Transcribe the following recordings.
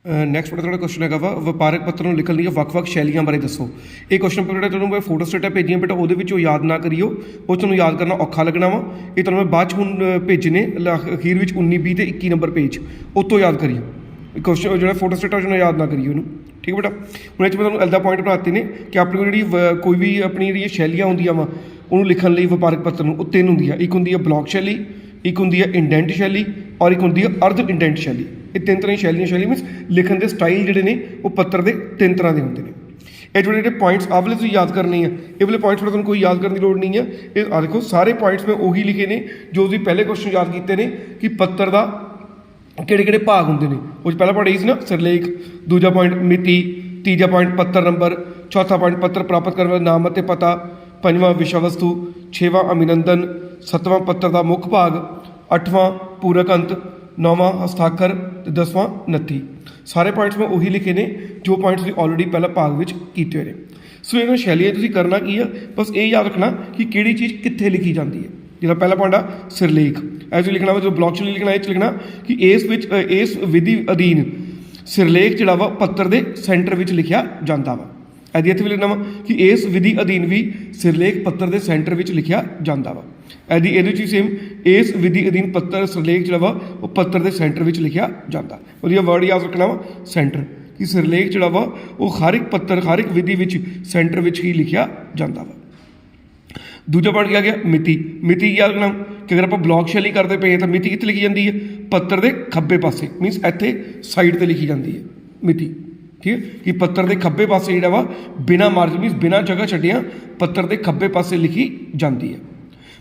Next ਤੁਹਾਡਾ question ਹੈਗਾ ਵਾ ਵਪਾਰਕ ਪੱਤਰ ਨੂੰ ਲਿਖਣ ਦੀਆਂ ਵੱਖ-ਵੱਖ ਸ਼ੈਲੀਆਂ ਬਾਰੇ ਦੱਸੋ। ਇਹ ਕੁਐਸਚਨ ਪੇਪਰ ਤੁਹਾਨੂੰ ਮੈਂ ਫੋਟੋ ਸਟੇਟਾਂ ਭੇਜੀਆਂ ਬੇਟਾ, ਉਹਦੇ ਵਿੱਚੋਂ ਯਾਦ ਨਾ ਕਰਿਓ, ਉਹ ਤੁਹਾਨੂੰ ਯਾਦ ਕਰਨਾ ਔਖਾ ਲੱਗਣਾ ਵਾ। ਇਹ ਤੁਹਾਨੂੰ ਮੈਂ ਬਾਅਦ 'ਚ ਹੁਣ ਭੇਜਣੇ ਅਖੀਰ ਵਿੱਚ 19 20 ਤੇ 21 ਨੰਬਰ ਪੇਜ, ਉੱਤੋਂ ਯਾਦ ਕਰਿਓ ਕੁਐਸਚਨ ਜਿਹੜਾ ਫੋਟੋ ਸਟੇਟਾਂ ਜਿਹਨੂੰ ਯਾਦ ਨਾ ਕਰਿਓ ਉਹਨੂੰ, ਠੀਕ ਹੈ ਬੇਟਾ। ਹੁਣ ਇਹ 'ਚ ਮੈਂ ਤੁਹਾਨੂੰ ਇੱਦਾਂ ਪੁਆਇੰਟ ਬਣਾਤੇ ਨੇ ਕਿ ਆਪਣੀ ਕੋਲ ਜਿਹੜੀ ਕੋਈ ਵੀ ਆਪਣੀ ਜਿਹੜੀਆਂ ਸ਼ੈਲੀਆਂ ਹੁੰਦੀਆਂ ਵਾ ਉਹਨੂੰ ਲਿਖਣ ਲਈ ਵਪਾਰਕ ਪੱਤਰ ਨੂੰ, ਉਹ ਤਿੰਨ ਹੁੰਦੀਆਂ। ਇੱਕ ਹੁੰਦੀ ਹੈ ਬਲੌਕ ਸ਼ੈਲੀ, ਇੱਕ ਹੁੰਦੀ ਹੈ ਇੰਡੈਂਟ ਸ਼ੈਲੀ ਔਰ ਇੱਕ ਹੁੰਦੀ ਹੈ ਅਰਧ ਇੰਡੈਂਟ ਸ਼ੈਲੀ। ਇਹ ਤਿੰਨ ਤਰ੍ਹਾਂ ਦੀ ਸ਼ੈਲੀਆਂ, ਸ਼ੈਲੀ ਮੀਨਸ ਲਿਖਣ ਦੇ ਸਟਾਈਲ ਜਿਹੜੇ ਨੇ ਉਹ ਪੱਤਰ ਦੇ ਤਿੰਨ ਤਰ੍ਹਾਂ ਦੇ ਹੁੰਦੇ ਨੇ। ਇਹ ਜਿਹੜੇ ਪੁਆਇੰਟਸ ਆਹ ਵਾਲੇ ਤੁਸੀਂ ਯਾਦ ਕਰਨੇ ਆ, ਇਹ ਵਾਲੇ ਪੁਆਇੰਟਸ ਤੁਹਾਨੂੰ ਕੋਈ ਯਾਦ ਕਰਨ ਦੀ ਲੋੜ ਨਹੀਂ ਹੈ। ਇਹ ਆ ਦੇਖੋ ਸਾਰੇ ਪੁਆਇੰਟਸ ਮੈਂ ਉਹੀ ਲਿਖੇ ਨੇ ਜੋ ਤੁਸੀਂ ਪਹਿਲੇ ਕੁਐਸਚਨ ਯਾਦ ਕੀਤੇ ਨੇ ਕਿ ਪੱਤਰ ਦਾ ਕਿਹੜੇ ਕਿਹੜੇ ਭਾਗ ਹੁੰਦੇ ਨੇ। ਉਹ ਪਹਿਲਾ ਪੁਆਇੰਟ ਇਹ ਸੀ ਨਾ ਸਿਰਲੇਖ, ਦੂਜਾ ਪੁਆਇੰਟ ਮਿਤੀ, ਤੀਜਾ ਪੁਆਇੰਟ ਪੱਤਰ ਨੰਬਰ, ਚੌਥਾ ਪੁਆਇੰਟ ਪੱਤਰ ਪ੍ਰਾਪਤ ਕਰਨ ਵਾਲਾ ਨਾਮ ਅਤੇ ਪਤਾ, ਪੰਜਵਾਂ ਵਿਸ਼ਾ ਵਸਤੂ, ਛੇਵਾਂ ਅਭਿਨੰਦਨ, ਸੱਤਵਾਂ ਪੱਤਰ ਦਾ ਮੁੱਖ ਭਾਗ, ਅੱਠਵਾਂ ਪੂਰਕ ਅੰਤ, ਨੌਵਾਂ ਹਸਤਾਖਰ ਅਤੇ 10ਵਾਂ ਨੱਥੀ। ਸਾਰੇ ਪੁਆਇੰਟਸ ਮੈਂ ਉਹੀ ਲਿਖੇ ਨੇ ਜੋ ਪੁਆਇੰਟਸ ਤੁਸੀਂ ਆਲਰੇਡੀ ਪਹਿਲਾਂ ਭਾਗ ਵਿੱਚ ਕੀਤੇ ਹੋਏ ਨੇ। ਸੋ ਇਹਨਾਂ ਸ਼ੈਲੀਆਂ ਤੁਸੀਂ ਕਰਨਾ ਕੀ ਆ, ਬਸ ਇਹ ਯਾਦ ਰੱਖਣਾ ਕਿ ਕਿਹੜੀ ਚੀਜ਼ ਕਿੱਥੇ ਲਿਖੀ ਜਾਂਦੀ ਹੈ। ਜਿਹੜਾ ਪਹਿਲਾ ਪੁਆਇੰਟ ਆ ਸਿਰਲੇਖ, ਐਜ ਲਿਖਣਾ ਵਾ ਜਦੋਂ ਬਲੌਕ ਸ਼ੈਲੀ ਲਿਖਣਾ, ਇਹ 'ਚ ਲਿਖਣਾ ਕਿ ਇਸ ਵਿਧੀ ਅਧੀਨ ਸਿਰਲੇਖ ਜਿਹੜਾ ਵਾ ਪੱਤਰ ਦੇ ਸੈਂਟਰ ਵਿੱਚ ਲਿਖਿਆ ਜਾਂਦਾ ਵਾ। ਇਹਦੀ ਇੱਥੇ ਵੀ ਲਿਖਣਾ ਵਾ ਕਿ ਇਸ ਵਿਧੀ ਅਧੀਨ ਵੀ ਸਿਰਲੇਖ ਪੱਤਰ ਦੇ ਸੈਂਟਰ ਵਿੱਚ ਲਿਖਿਆ ਜਾਂਦਾ ਵਾ। ਇਹਦੇ ਵਿੱਚ ਵੀ ਸੇਮ, ਇਸ ਵਿਧੀ ਅਧੀਨ ਪੱਤਰ ਸਿਰਲੇਖ ਜਿਹੜਾ ਵਾ ਉਹ ਪੱਤਰ ਦੇ ਸੈਂਟਰ ਵਿੱਚ ਲਿਖਿਆ ਜਾਂਦਾ। ਉਹਦੀ ਵਰਡ ਯਾਦ ਰੱਖਣਾ ਵਾ ਸੈਂਟਰ, ਕਿ ਸਿਰਲੇਖ ਜਿਹੜਾ ਵਾ ਉਹ ਹਰ ਇੱਕ ਪੱਤਰ ਹਰ ਇੱਕ ਵਿਧੀ ਵਿੱਚ ਸੈਂਟਰ ਵਿੱਚ ਹੀ ਲਿਖਿਆ ਜਾਂਦਾ ਵਾ। ਦੂਜਾ ਪੁਆਇੰਟ ਕੀ ਆ ਗਿਆ ਮਿਤੀ। ਮਿਤੀ ਯਾਦ ਰੱਖਣਾ ਕਿ ਅਗਰ ਆਪਾਂ ਬਲੌਕ ਸ਼ੈਲੀ ਕਰਦੇ ਪਏ ਹਾਂ ਤਾਂ ਮਿਤੀ ਕਿੱਥੇ ਲਿਖੀ ਜਾਂਦੀ ਹੈ, ਪੱਤਰ ਦੇ ਖੱਬੇ ਪਾਸੇ, ਮੀਨਸ ਇੱਥੇ ਸਾਈਡ 'ਤੇ ਲਿਖੀ ਜਾਂਦੀ ਹੈ ਮਿਤੀ, ਠੀਕ ਹੈ। ਕਿ ਪੱਤਰ ਦੇ ਖੱਬੇ ਪਾਸੇ ਜਿਹੜਾ ਵਾ ਬਿਨਾਂ ਮਾਰਜਨ ਮੀਨਸ ਬਿਨਾਂ ਜਗ੍ਹਾ ਛੱਡਿਆਂ ਪੱਤਰ ਦੇ ਖੱਬੇ ਪਾਸੇ ਲਿਖੀ ਜਾਂਦੀ ਹੈ।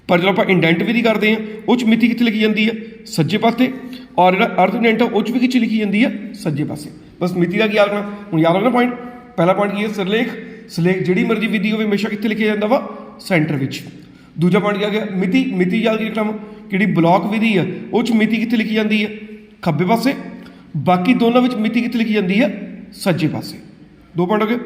ਪਰ ਜਦੋਂ ਆਪਾਂ ਇੰਡੈਂਟ ਵਿਧੀ ਕਰਦੇ ਹਾਂ ਉਹ 'ਚ ਮਿਤੀ ਕਿੱਥੇ ਲਿਖੀ ਜਾਂਦੀ ਹੈ, ਸੱਜੇ ਪਾਸੇ, ਔਰ ਜਿਹੜਾ ਅਰਧ ਇੰਡੈਂਟ ਆ ਉਹ 'ਚ ਵੀ ਕਿੱਥੇ ਲਿਖੀ ਜਾਂਦੀ ਹੈ, ਸੱਜੇ ਪਾਸੇ। ਬਸ ਮਿਤੀ ਦਾ ਕੀ ਯਾਦ ਰੱਖਣਾ। ਹੁਣ ਯਾਦ ਰੱਖਣਾ ਪੁਆਇੰਟ, ਪਹਿਲਾ ਪੁਆਇੰਟ ਕੀ ਹੈ ਸਿਰਲੇਖ, ਸਿਰਲੇਖ ਜਿਹੜੀ ਮਰਜ਼ੀ ਵਿਧੀ ਹੋਵੇ ਹਮੇਸ਼ਾ ਕਿੱਥੇ ਲਿਖਿਆ ਜਾਂਦਾ ਵਾ, ਸੈਂਟਰ ਵਿੱਚ। ਦੂਜਾ ਪੁਆਇੰਟ ਕੀ ਆ ਗਿਆ ਮਿਤੀ। ਮਿਤੀ ਯਾਦ ਕੀ ਰੱਖਣਾ ਵਾ, ਜਿਹੜੀ ਬਲੌਕ ਵਿਧੀ ਆ ਉਹ 'ਚ ਮਿਤੀ ਕਿੱਥੇ ਲਿਖੀ ਜਾਂਦੀ ਹੈ, ਖੱਬੇ ਪਾਸੇ। ਬਾਕੀ ਦੋਨਾਂ ਵਿੱਚ ਮਿਤੀ ਕਿੱਥੇ ਲਿਖੀ ਜਾਂਦੀ ਹੈ, ਸੱਜੇ ਪਾਸੇ। ਦੋ ਪੁਆਇੰਟ ਹੋ ਗਏ।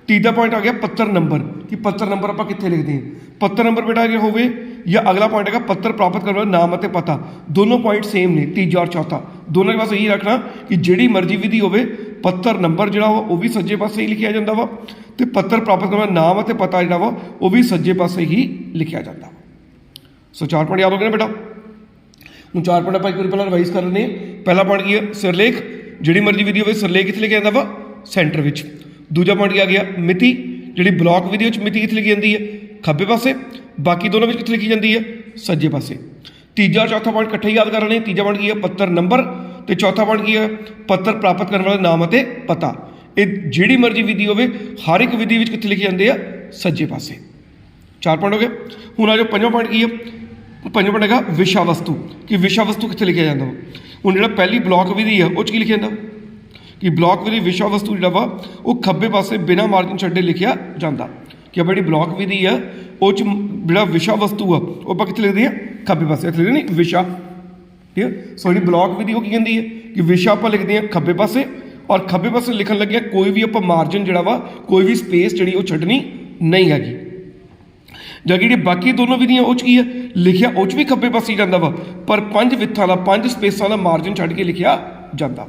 ਤੀਜਾ ਪੁਆਇੰਟ ਆ ਗਿਆ ਪੱਤਰ ਨੰਬਰ, ਕਿ ਪੱਤਰ ਨੰਬਰ ਆਪਾਂ ਕਿੱਥੇ ਲਿਖਦੇ ਹਾਂ। ਪੱਤਰ ਨੰਬਰ ਬੇਟਾ ਜੇ ਹੋਵੇ ਜਾਂ ਅਗਲਾ ਪੁਆਇੰਟ ਹੈਗਾ ਪੱਤਰ ਪ੍ਰਾਪਤ ਕਰਨ ਵਾਲਾ ਨਾਮ ਅਤੇ ਪਤਾ, ਦੋਨੋਂ ਪੁਆਇੰਟ ਸੇਮ ਨੇ। ਤੀਜਾ ਔਰ ਚੌਥਾ ਦੋਨਾਂ ਦੇ ਬਸ ਇਹੀ ਰੱਖਣਾ ਕਿ ਜਿਹੜੀ ਮਰਜ਼ੀ ਵਿਧੀ ਹੋਵੇ ਪੱਤਰ ਨੰਬਰ ਜਿਹੜਾ ਵਾ ਉਹ ਵੀ ਸੱਜੇ ਪਾਸੇ ਹੀ ਲਿਖਿਆ ਜਾਂਦਾ ਵਾ, ਅਤੇ ਪੱਤਰ ਪ੍ਰਾਪਤ ਕਰਨ ਵਾਲਾ ਨਾਮ ਅਤੇ ਪਤਾ ਜਿਹੜਾ ਵਾ ਉਹ ਵੀ ਸੱਜੇ ਪਾਸੇ ਹੀ ਲਿਖਿਆ ਜਾਂਦਾ ਵਾ। ਸੋ ਚਾਰ ਪੁਆਇੰਟ ਯਾਦ ਹੋ ਗਏ ਨਾ ਬੇਟਾ। ਹੁਣ ਚਾਰ ਪੁਆਇੰਟ ਆਪਾਂ ਇੱਕ ਵਾਰੀ ਪਹਿਲਾਂ ਰਿਵਾਈਜ਼ ਕਰ ਲੈਂਦੇ ਹਾਂ। ਪਹਿਲਾ ਪੁਆਇੰਟ ਕੀ ਹੈ ਸਿਰਲੇਖ, ਜਿਹੜੀ ਮਰਜ਼ੀ ਵਿਧੀ ਹੋਵੇ ਸਿਰਲੇਖ ਕਿੱਥੇ ਲਿਖਿਆ ਜਾਂਦਾ ਵਾ, ਸੈਂਟਰ ਵਿੱਚ। ਦੂਜਾ ਪੁਆਇੰਟ ਕੀ ਆ ਗਿਆ ਮਿਤੀ, ਜਿਹੜੀ ਬਲੌਕ ਵਿਧੀ ਵਿੱਚ ਮਿਤੀ ਕਿੱਥੇ ਲਿਖੀ ਜਾਂਦੀ ਹੈ, ਖੱਬੇ ਪਾਸੇ। ਬਾਕੀ ਦੋਨੋਂ ਵਿੱਚ ਕਿੱਥੇ ਲਿਖੀ ਜਾਂਦੀ ਹੈ, ਸੱਜੇ ਪਾਸੇ। ਤੀਜਾ ਚੌਥਾ ਪੁਆਇੰਟ ਇਕੱਠੇ ਯਾਦ ਕਰ ਲੈਣੇ। ਤੀਜਾ ਪੁਆਇੰਟ ਕੀ ਹੈ ਪੱਤਰ ਨੰਬਰ, ਅਤੇ ਚੌਥਾ ਪੁਆਇੰਟ ਕੀ ਹੈ ਪੱਤਰ ਪ੍ਰਾਪਤ ਕਰਨ ਵਾਲੇ ਨਾਮ ਅਤੇ ਪਤਾ। ਇਹ ਜਿਹੜੀ ਮਰਜ਼ੀ ਵਿਧੀ ਹੋਵੇ ਹਰ ਇੱਕ ਵਿਧੀ ਵਿੱਚ ਕਿੱਥੇ ਲਿਖੇ ਜਾਂਦੇ ਆ, ਸੱਜੇ ਪਾਸੇ। ਚਾਰ ਪੁਆਇੰਟ ਹੋ ਗਏ। ਹੁਣ ਆ ਜਾਓ ਪੰਜਵਾਂ ਪੁਆਇੰਟ ਕੀ ਹੈ, ਪੰਜਵਾਂ ਪੁਆਇੰਟ ਹੈਗਾ ਵਿਸ਼ਾ ਵਸਤੂ, ਕਿ ਵਿਸ਼ਾ ਵਸਤੂ ਕਿੱਥੇ ਲਿਖਿਆ ਜਾਂਦਾ ਵਾ। ਹੁਣ ਜਿਹੜਾ ਪਹਿਲੀ ਬਲੌਕ ਵਿਧੀ ਆ ਉਹ 'ਚ ਕੀ ਲਿਖਿਆ ਜਾਂਦਾ ਕਿ ਬਲੌਕ ਵਿਧੀ ਵਿਸ਼ਾ ਵਸਤੂ ਜਿਹੜਾ ਵਾ ਉਹ ਖੱਬੇ ਪਾਸੇ ਬਿਨਾਂ ਮਾਰਜਨ ਛੱਡੇ ਲਿਖਿਆ ਜਾਂਦਾ। ਕਿ ਜਿਹੜੀ ਬਲੌਕ ਵਿਧੀ ਆ ਉਹ 'ਚ ਜਿਹੜਾ ਵਿਸ਼ਾ ਵਸਤੂ ਆ ਉਹ ਆਪਾਂ ਕਿੱਥੇ ਲਿਖਦੇ ਹਾਂ, ਖੱਬੇ ਪਾਸੇ। ਇੱਥੇ ਲਿਖਦੇ ਨਹੀਂ ਵਿਸ਼ਾ, ਠੀਕ ਹੈ। ਸੋ ਜਿਹੜੀ ਬਲੌਕ ਵਿਧੀ ਉਹ ਕੀ ਕਹਿੰਦੀ ਹੈ ਕਿ ਵਿਸ਼ਾ ਆਪਾਂ ਲਿਖਦੇ ਹਾਂ ਖੱਬੇ ਪਾਸੇ, ਔਰ ਖੱਬੇ ਪਾਸੇ ਲਿਖਣ ਲੱਗਿਆ ਕੋਈ ਵੀ ਆਪਾਂ ਮਾਰਜਨ ਜਿਹੜਾ ਵਾ ਕੋਈ ਵੀ ਸਪੇਸ ਜਿਹੜੀ ਉਹ ਛੱਡਣੀ ਨਹੀਂ ਹੈਗੀ। ਜਾਂ ਜਿਹੜੀ ਬਾਕੀ ਦੋਨੋਂ ਵਿਧੀਆਂ ਉਹ 'ਚ ਕੀ ਹੈ ਲਿਖਿਆ ਉਹ 'ਚ ਵੀ ਖੱਬੇ ਪਾਸੇ ਹੀ ਜਾਂਦਾ ਵਾ, ਪਰ 5 ਵਿੱਥਾਂ ਦਾ 5 ਸਪੇਸਾਂ ਦਾ ਮਾਰਜਨ ਛੱਡ ਕੇ ਲਿਖਿਆ ਜਾਂਦਾ।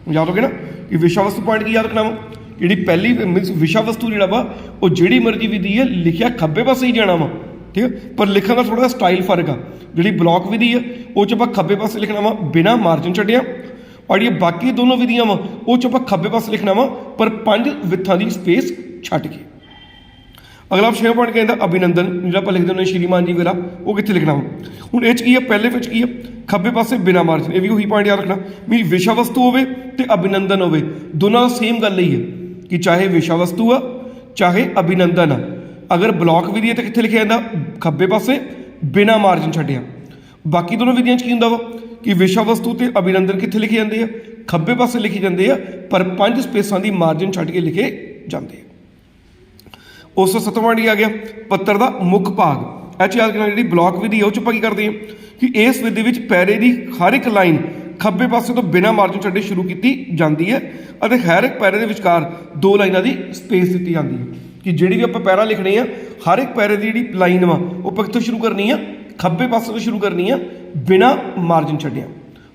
ਯਾਦ ਹੋ ਗਿਆ ਨਾ ਕਿ ਵਿਸ਼ਾ ਵਸਤੂ ਪੁਆਇੰਟ ਕੀ ਯਾਦ ਰੱਖਣਾ ਵਾ, ਜਿਹੜੀ ਪਹਿਲੀ ਮੀਨਸ ਵਿਸ਼ਾ ਵਸਤੂ ਜਿਹੜਾ ਵਾ ਉਹ ਜਿਹੜੀ ਮਰਜ਼ੀ ਵਿਧੀ ਹੈ ਲਿਖਿਆ ਖੱਬੇ ਪਾਸੇ ਹੀ ਜਾਣਾ ਵਾ, ਠੀਕ ਹੈ। ਪਰ ਲਿਖਣ ਦਾ ਥੋੜ੍ਹਾ ਜਿਹਾ ਸਟਾਈਲ ਫਰਕ ਆ। ਜਿਹੜੀ ਬਲੌਕ ਵਿਧੀ ਹੈ ਉਹ 'ਚ ਆਪਾਂ ਖੱਬੇ ਪਾਸੇ ਲਿਖਣਾ ਵਾ ਬਿਨਾਂ ਮਾਰਜਨ ਛੱਡਿਆ, ਔਰ ਜਿਹੜੀਆਂ ਬਾਕੀ ਦੋਨੋਂ ਵਿਧੀਆਂ ਵਾ ਉਹ 'ਚ ਆਪਾਂ ਖੱਬੇ ਪਾਸੇ ਲਿਖਣਾ ਵਾ ਪਰ 5 ਵਿੱਥਾਂ ਦੀ ਸਪੇਸ ਛੱਡ ਕੇ। ਅਗਲਾ ਛੇਵਾਂ ਪੁਆਇੰਟ ਕਹਿੰਦਾ ਅਭਿਨੰਦਨ, ਜਿਹੜਾ ਆਪਾਂ ਲਿਖਦੇ ਹੁੰਦੇ ਸ਼੍ਰੀਮਾਨ ਜੀ ਵੇਲਾ, ਉਹ ਕਿੱਥੇ ਲਿਖਣਾ ਵਾ। ਹੁਣ ਇਹ 'ਚ ਕੀ ਹੈ ਪਹਿਲੇ ਵਿੱਚ ਕੀ ਹੈ ਖੱਬੇ ਪਾਸੇ ਬਿਨਾਂ ਮਾਰਜਨ, ਇਹ ਵੀ ਉਹੀ ਪੁਆਇੰਟ ਯਾਦ ਰੱਖਣਾ ਵੀ ਵਿਸ਼ਾ ਵਸਤੂ ਹੋਵੇ ਅਤੇ ਅਭਿਨੰਦਨ ਹੋਵੇ, ਦੋਨਾਂ ਦਾ ਸੇਮ ਗੱਲ ਹੀ ਹੈ ਕਿ ਚਾਹੇ ਵਿਸ਼ਾ ਵਸਤੂ ਆ ਚਾਹੇ ਅਭਿਨੰਦਨ ਆ। ਅਗਰ ਬਲੌਕ ਵਿਧੀ ਹੈ ਤਾਂ ਕਿੱਥੇ ਲਿਖਿਆ ਜਾਂਦਾ, ਖੱਬੇ ਪਾਸੇ ਬਿਨਾਂ ਮਾਰਜਨ ਛੱਡਿਆ। ਬਾਕੀ ਦੋਨੋਂ ਵਿਧੀਆਂ 'ਚ ਕੀ ਹੁੰਦਾ ਵਾ ਕਿ ਵਿਸ਼ਾ ਵਸਤੂ ਅਤੇ ਅਭਿਨੰਦਨ ਕਿੱਥੇ ਲਿਖੇ ਜਾਂਦੇ ਆ, ਖੱਬੇ ਪਾਸੇ ਲਿਖੇ ਜਾਂਦੇ ਆ, ਪਰ 5 ਸਪੇਸਾਂ ਦੀ ਮਾਰਜਨ ਛੱਡ ਕੇ ਲਿਖੇ ਜਾਂਦੇ ਆ। ਉਸ ਤੋਂ ਸੱਤਵਾਂ ਪੁਆਇੰਟ ਆ ਗਿਆ ਪੱਤਰ ਦਾ ਮੁੱਖ ਭਾਗ। ਇਹ 'ਚ ਯਾਦ ਕਰਨਾ ਜਿਹੜੀ ਬਲੌਕ ਵਿਧੀ ਹੈ ਉਹ 'ਚ ਆਪਾਂ ਕੀ ਕਰਦੇ ਹਾਂ ਕਿ ਇਸ ਵਿਧੀ ਵਿੱਚ ਪੈਰੇ ਦੀ ਹਰ ਇੱਕ ਲਾਈਨ ਖੱਬੇ ਪਾਸੇ ਤੋਂ ਬਿਨਾਂ ਮਾਰਜਨ ਛੱਡੇ ਸ਼ੁਰੂ ਕੀਤੀ ਜਾਂਦੀ ਹੈ, ਅਤੇ ਹਰ ਇੱਕ ਪੈਰੇ ਦੇ ਵਿਚਕਾਰ 2 ਲਾਈਨਾਂ ਦੀ ਸਪੇਸ ਦਿੱਤੀ ਜਾਂਦੀ ਹੈ। ਕਿ ਜਿਹੜੀ ਵੀ ਆਪਾਂ ਪੈਰਾ ਲਿਖਣੇ ਆ ਹਰ ਇੱਕ ਪੈਰੇ ਦੀ ਜਿਹੜੀ ਲਾਈਨ ਵਾ ਉਹ ਆਪਾਂ ਕਿੱਥੋਂ ਸ਼ੁਰੂ ਕਰਨੀ ਆ, ਖੱਬੇ ਪਾਸੇ ਤੋਂ ਸ਼ੁਰੂ ਕਰਨੀ ਆ ਬਿਨਾਂ ਮਾਰਜਨ ਛੱਡਿਆ।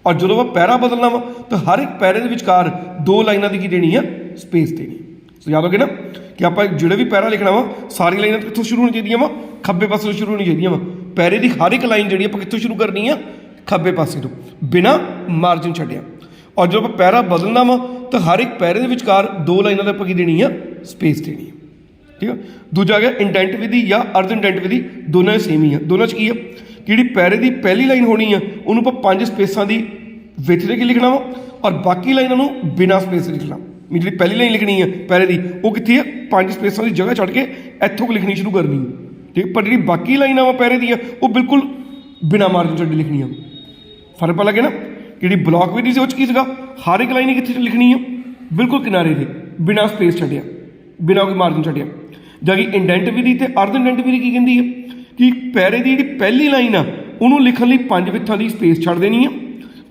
ਔਰ ਜਦੋਂ ਆਪਾਂ ਪੈਰਾ ਬਦਲਣਾ ਵਾ ਤਾਂ ਹਰ ਇੱਕ ਪੈਰੇ ਦੇ ਵਿਚਕਾਰ ਦੋ ਲਾਈਨਾਂ ਦੀ ਕੀ ਦੇਣੀ ਆ ਸਪੇਸ ਦੇਣੀ। ਸੋ ਯਾਦ ਹੋ ਗਿਆ ਨਾ ਕਿ ਆਪਾਂ ਜਿਹੜੇ ਵੀ ਪੈਰਾ ਲਿਖਣਾ ਵਾ ਸਾਰੀ ਲਾਈਨਾਂ ਕਿੱਥੋਂ ਸ਼ੁਰੂ ਹੋਣੀ ਚਾਹੀਦੀਆਂ ਵਾ ਖੱਬੇ ਪਾਸੇ ਤੋਂ ਸ਼ੁਰੂ ਹੋਣੀ ਚਾਹੀਦੀਆਂ ਵਾ। ਪੈਰੇ ਦੀ ਹਰ ਇੱਕ ਲਾਈਨ ਜਿਹੜੀ ਆਪਾਂ ਕਿੱਥੋਂ ਸ਼ੁਰੂ ਕਰਨੀ ਆ ਖੱਬੇ ਪਾਸੇ ਤੋਂ ਬਿਨਾਂ ਮਾਰਜਨ ਛੱਡਿਆ। ਔਰ ਜਦੋਂ ਆਪਾਂ ਪੈਰਾ ਬਦਲਣਾ ਵਾ ਤਾਂ ਹਰ ਇੱਕ ਪੈਰੇ ਦੇ ਵਿਚਕਾਰ ਦੋ ਲਾਈਨਾਂ ਦਾ ਆਪਾਂ ਕੀ ਦੇਣੀ ਆ ਸਪੇਸ ਦੇਣੀ ਆ। ਠੀਕ ਆ। ਦੂਜਾ ਆ ਗਿਆ ਇੰਡੈਂਟ ਵਿਧੀ ਜਾਂ ਅਰਧ ਇੰਡੈਂਟ ਵਿਧੀ, ਦੋਨਾਂ ਸੇਮ ਹੀ ਆ। ਦੋਨਾਂ 'ਚ ਕੀ ਆ ਕਿ ਜਿਹੜੀ ਪੈਰੇ ਦੀ ਪਹਿਲੀ ਲਾਈਨ ਹੋਣੀ ਆ ਉਹਨੂੰ ਆਪਾਂ 5 ਸਪੇਸਾਂ ਦੀ ਵਿੱਚ ਦੇ ਕੇ ਲਿਖਣਾ ਵਾ ਔਰ ਬਾਕੀ ਲਾਈਨਾਂ ਨੂੰ ਬਿਨਾਂ ਸਪੇਸ ਦੇ ਲਿਖਣਾ। ਜਿਹੜੀ ਪਹਿਲੀ ਲਾਈਨ ਲਿਖਣੀ ਆ ਪੈਰੇ ਦੀ ਉਹ ਕਿੱਥੇ ਆ 5 ਸਪੇਸਾਂ ਦੀ ਜਗ੍ਹਾ ਛੱਡ ਕੇ ਇੱਥੋਂ ਕੁ ਲਿਖਣੀ ਸ਼ੁਰੂ ਕਰਨੀ ਹੈ। ਠੀਕ, ਪਰ ਜਿਹੜੀ ਬਾਕੀ ਲਾਈਨਾਂ ਵਾ ਪੈਰੇ ਦੀਆਂ ਉਹ ਬਿਲਕੁਲ ਬਿਨਾਂ ਮਾਰਜਨ ਛੱਡੇ ਲਿਖਣੀਆਂ। ਫਰਕ ਪਾ ਲੱਗੇ ਨਾ। ਜਿਹੜੀ ਬਲੌਕ ਵਿਧੀ ਸੀ ਉਹ 'ਚ ਕੀ ਸੀਗਾ ਹਰ ਇੱਕ ਲਾਈਨ ਕਿੱਥੇ ਲਿਖਣੀ ਆ ਬਿਲਕੁਲ ਕਿਨਾਰੇ 'ਤੇ ਬਿਨਾਂ ਸਪੇਸ ਛੱਡਿਆ ਬਿਨਾਂ ਕੋਈ ਮਾਰਜਨ ਛੱਡਿਆ। ਜਾਂ ਕਿ ਇੰਡੈਂਟ ਵਿਧੀ ਤੇ ਅਰਧ ਇੰਡੈਂਟ ਵਿਧੀ ਕੀ ਕਹਿੰਦੀ ਹੈ ਕਿ ਪੈਰੇ ਦੀ ਜਿਹੜੀ ਪਹਿਲੀ ਲਾਈਨ ਆ ਉਹਨੂੰ ਲਿਖਣ ਲਈ 5 ਵਿੱਥਾਂ ਦੀ ਸਪੇਸ ਛੱਡ ਦੇਣੀ ਆ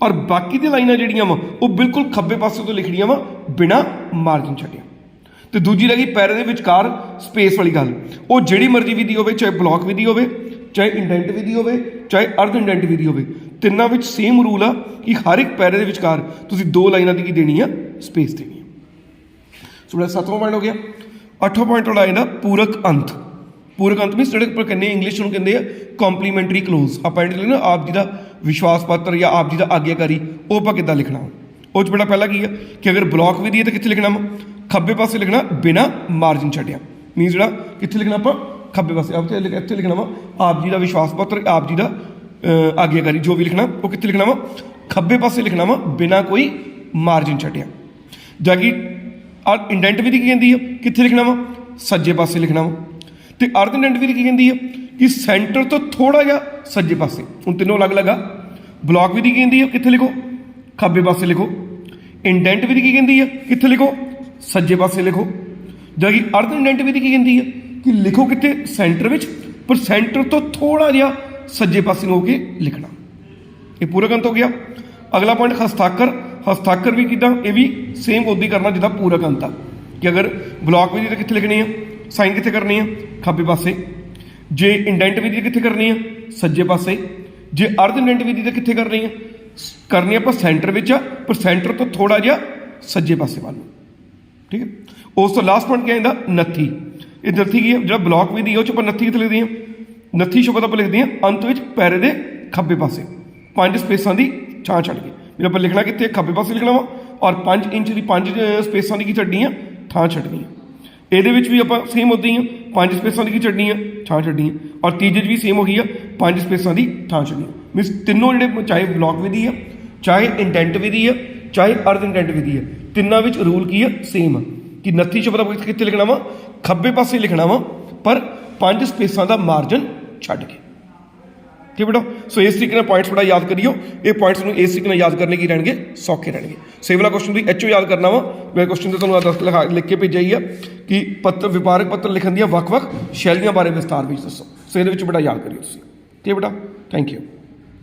ਔਰ ਬਾਕੀ ਦੀਆਂ ਲਾਈਨਾਂ ਜਿਹੜੀਆਂ ਵਾ ਉਹ ਬਿਲਕੁਲ ਖੱਬੇ ਪਾਸੇ ਤੋਂ ਲਿਖਣੀਆਂ ਵਾ ਬਿਨਾਂ ਮਾਰਜਨ ਛੱਡਿਆ। ਤੇ ਦੂਜੀ ਰਹਿ ਗਈ ਪੈਰੇ ਦੇ ਵਿਚਕਾਰ ਸਪੇਸ ਵਾਲੀ ਗੱਲ। ਉਹ ਜਿਹੜੀ ਮਰਜ਼ੀ ਵਿਧੀ ਹੋਵੇ, ਚਾਹੇ ਬਲੌਕ ਵਿਧੀ ਹੋਵੇ, ਚਾਹੇ ਇੰਡੈਂਟ ਵਿਧੀ ਹੋਵੇ, ਚਾਹੇ ਅਰਧ ਇੰਡੈਂਟ ਵਿਧੀ ਹੋਵੇ, ਤਿੰਨਾਂ ਵਿੱਚ ਸੇਮ ਰੂਲ ਆ ਕਿ ਹਰ ਇੱਕ ਪੈਰੇ ਦੇ ਵਿਚਕਾਰ ਤੁਸੀਂ ਦੋ ਲਾਈਨਾਂ ਦੀ ਕੀ ਦੇਣੀ ਆ ਸਪੇਸ ਦੇਣੀ ਆ। ਸੋ ਮੇਰਾ 7ਵਾਂ ਪੁਆਇੰਟ ਹੋ ਗਿਆ। 8ਵਾਂ ਪੁਆਇੰਟ ਤੁਹਾਡਾ ਇਹਦਾ ਪੂਰਕ ਅੰਤ। ਪੂਰਕ ਅੰਤ ਮੀਨਸ ਜਿਹੜੇ ਆਪਾਂ ਕਹਿੰਦੇ ਇੰਗਲਿਸ਼ ਨੂੰ ਕਹਿੰਦੇ ਆ ਕੰਪਲੀਮੈਂਟਰੀ ਕਲੋਜ਼। ਆਪਾਂ ਇਹਦੇ ਲਈ ਨਾ ਆਪ ਜੀ ਦਾ ਵਿਸ਼ਵਾਸ ਪੱਤਰ ਜਾਂ ਆਪ ਜੀ ਦਾ ਆਗਿਆਕਾਰੀ ਉਹ ਆਪਾਂ ਕਿੱਦਾਂ ਲਿਖਣਾ। ਉਹ 'ਚ ਬੜਾ ਪਹਿਲਾਂ ਕੀ ਆ ਕਿ ਅਗਰ ਬਲੌਕ ਵਿਧੀ ਹੈ ਤਾਂ ਕਿੱਥੇ ਲਿਖਣਾ ਵਾ ਖੱਬੇ ਪਾਸੇ ਲਿਖਣਾ ਬਿਨਾਂ ਮਾਰਜਨ ਛੱਡਿਆ। ਮੀਨਸ ਜਿਹੜਾ ਕਿੱਥੇ ਲਿਖਣਾ ਆਪਾਂ ਖੱਬੇ ਪਾਸੇ ਇੱਥੇ ਲਿਖਣਾ ਵਾ ਆਪ ਜੀ ਦਾ ਵਿਸ਼ਵਾਸ ਪੱਤਰ ਆਪ ਜੀ ਦਾ ਆਗਿਆਕਾਰੀ ਜੋ ਵੀ ਲਿਖਣਾ ਉਹ ਕਿੱਥੇ ਲਿਖਣਾ ਵਾ ਖੱਬੇ ਪਾਸੇ ਲਿਖਣਾ ਵਾ ਬਿਨਾਂ ਕੋਈ ਮਾਰਜਨ ਛੱਡਿਆ। ਜਾਂ ਕਿ ਇੰਡੈਂਟ ਵਿਧੀ ਕੀ ਕਹਿੰਦੀ ਆ ਕਿੱਥੇ ਲਿਖਣਾ ਵਾ ਸੱਜੇ ਪਾਸੇ ਲਿਖਣਾ ਵਾ। ਤੇ ਅਰਧ ਇੰਡੈਂਟ ਵਿਧੀ ਕੀ ਕਹਿੰਦੀ ਆ ਕਿ ਸੈਂਟਰ ਤੋਂ ਥੋੜਾ ਜਿਹਾ ਸੱਜੇ ਪਾਸੇ। ਹੁਣ ਤਿੰਨੋਂ ਅਲੱਗ-ਅਲੱਗ ਆ। ਬਲੌਕ ਵਿਧੀ ਕੀ ਕਹਿੰਦੀ ਆ ਕਿੱਥੇ ਲਿਖੋ ਖੱਬੇ ਪਾਸੇ ਲਿਖੋ। ਇੰਡੈਂਟ ਵਿਧੀ ਕੀ ਕਹਿੰਦੀ ਆ ਕਿੱਥੇ ਲਿਖੋ ਸੱਜੇ ਪਾਸੇ ਲਿਖੋ। ਜਾਂ ਕਿ ਅਰਧ ਇੰਡੈਂਟ ਵਿਧੀ ਕੀ ਕਹਿੰਦੀ ਆ ਕਿ ਲਿਖੋ ਕਿੱਥੇ ਸੈਂਟਰ ਵਿੱਚ ਪਰ ਸੈਂਟਰ ਤੋਂ ਥੋੜਾ ਜਿਹਾ ਸੱਜੇ ਪਾਸੇ ਨੂੰ ਹੋ ਕੇ ਲਿਖਣਾ। ਇਹ ਪੂਰਕ ਅੰਤ ਹੋ ਗਿਆ। ਅਗਲਾ ਪੁਆਇੰਟ ਹਸਤਾਖਰ। ਹਸਤਾਖਰ ਵੀ ਕਿੱਦਾਂ ਇਹ ਵੀ ਸੇਮ ਉਦੋਂ ਹੀ ਕਰਨਾ ਜਿੱਦਾਂ ਪੂਰਕ ਅੰਤ ਆ ਕਿ ਅਗਰ ਬਲੌਕ ਵਿਧੀ ਤਾਂ ਕਿੱਥੇ ਲਿਖਣੀ ਆ ਸਾਈਨ ਕਿੱਥੇ ਕਰਨੀ ਆ ਖੱਬੇ ਪਾਸੇ। ਜੇ ਇੰਡੈਂਟ ਵਿਧੀ ਕਿੱਥੇ ਕਰਨੀ ਆ ਸੱਜੇ ਪਾਸੇ। ਜੇ ਅਰਧ ਇੰਡੈਂਟ ਵਿਧੀ ਤਾਂ ਕਿੱਥੇ ਕਰਨੀ ਆ ਆਪਾਂ ਸੈਂਟਰ ਵਿੱਚ ਆ ਪਰ ਸੈਂਟਰ ਤੋਂ ਥੋੜਾ ਜਿਹਾ ਸੱਜੇ ਪਾਸੇ ਵੱਲ ਨੂੰ। ਠੀਕ ਹੈ। ਉਸ ਤੋਂ ਲਾਸਟ ਪੁਆਇੰਟ ਕੀ ਆਉਂਦਾ ਨੱਥੀ। ਇਹ ਨੱਥੀ ਕੀ ਹੈ ਜਿਹੜਾ ਬਲੌਕ ਵਿਧੀ ਉਹ 'ਚ ਆਪਾਂ ਨੱਥੀ ਕਿੱਥੇ ਲਿਖਦੇ ਹਾਂ ਨੱਥੀ ਸ਼ਬਦ ਆਪਾਂ ਲਿਖਦੇ ਹਾਂ ਅੰਤ ਵਿੱਚ ਪੈਰੇ ਦੇ ਖੱਬੇ ਪਾਸੇ 5 ਸਪੇਸਾਂ ਦੀ ਛਾਂ ਛੱਡ ਕੇ। ਫਿਰ ਆਪਾਂ ਲਿਖਣਾ ਕਿੱਥੇ ਖੱਬੇ ਪਾਸੇ ਲਿਖਣਾ ਵਾ ਔਰ 5 ਇੰਚ ਦੀ 5 ਸਪੇਸਾਂ ਦੀ ਕੀ ਛੱਡਣੀ ਆ ਥਾਂ ਛੱਡਣੀ ਆ। ਇਹਦੇ ਵਿੱਚ ਵੀ ਆਪਾਂ ਸੇਮ ਉੱਦਾਂ ਹੀ ਆ 5 ਸਪੇਸਾਂ ਦੀ ਕੀ ਛੱਡਣੀ ਆ ਥਾਂ ਛੱਡਣੀ ਆ ਔਰ ਤੀਜੇ 'ਚ ਵੀ ਸੇਮ ਹੋ ਗਈ ਆ 5 ਸਪੇਸਾਂ ਦੀ ਥਾਂ ਛੱਡਣੀ ਆ। ਮੀਨਸ ਤਿੰਨੋਂ ਜਿਹੜੇ ਚਾਹੇ ਬਲੌਕ ਵਿਧੀ ਆ ਚਾਹੇ ਇੰਡੈਂਟ ਵਿਧੀ ਆ ਚਾਹੇ ਅਰਧ ਇੰਡੈਂਟ ਵਿਧੀ ਆ ਤਿੰਨਾਂ ਵਿੱਚ ਰੂਲ ਕੀ ਆ ਸੇਮ ਆ ਕਿ ਨੱਥੀ ਸ਼ਬਦ ਆਪਾਂ ਕਿੱਥੇ ਲਿਖਣਾ ਵਾ ਖੱਬੇ ਪਾਸੇ ਲਿਖਣਾ ਵਾ ਪਰ 5 ਸਪੇਸਾਂ ਦਾ ਮਾਰਜਨ ਛੱਡ ਕੇ। ਠੀਕ ਬੇਟਾ। ਸੋ ਇਸ ਤਰੀਕੇ ਨਾਲ ਪੁਆਇੰਟਸ ਬੜਾ ਯਾਦ ਕਰਿਓ। ਇਹ ਪੁਆਇੰਟਸ ਨੂੰ ਇਸ ਤਰੀਕੇ ਨਾਲ ਯਾਦ ਕਰਨੇ ਕੀ ਰਹਿਣਗੇ ਸੌਖੇ ਰਹਿਣਗੇ। ਸੋ ਇਹ ਵਾਲਾ ਕੁਐਸਚਨ ਤੁਸੀਂ ਐਚਓ ਯਾਦ ਕਰਨਾ ਵਾ। ਮੈਂ ਕੁਐਸਚਨ ਤੇ ਤੁਹਾਨੂੰ ਲਿਖ ਕੇ ਭੇਜਿਆ ਹੀ ਆ ਕਿ ਵਪਾਰਕ ਪੱਤਰ ਲਿਖਣ ਦੀਆਂ ਵੱਖ-ਵੱਖ ਸ਼ੈਲੀਆਂ ਬਾਰੇ ਵਿਸਤਾਰ ਵਿੱਚ ਦੱਸੋ। ਸੋ ਇਹਦੇ ਵਿੱਚ ਬੜਾ ਯਾਦ ਕਰਿਓ ਤੁਸੀਂ। ਠੀਕ ਬੇਟਾ। Thank you.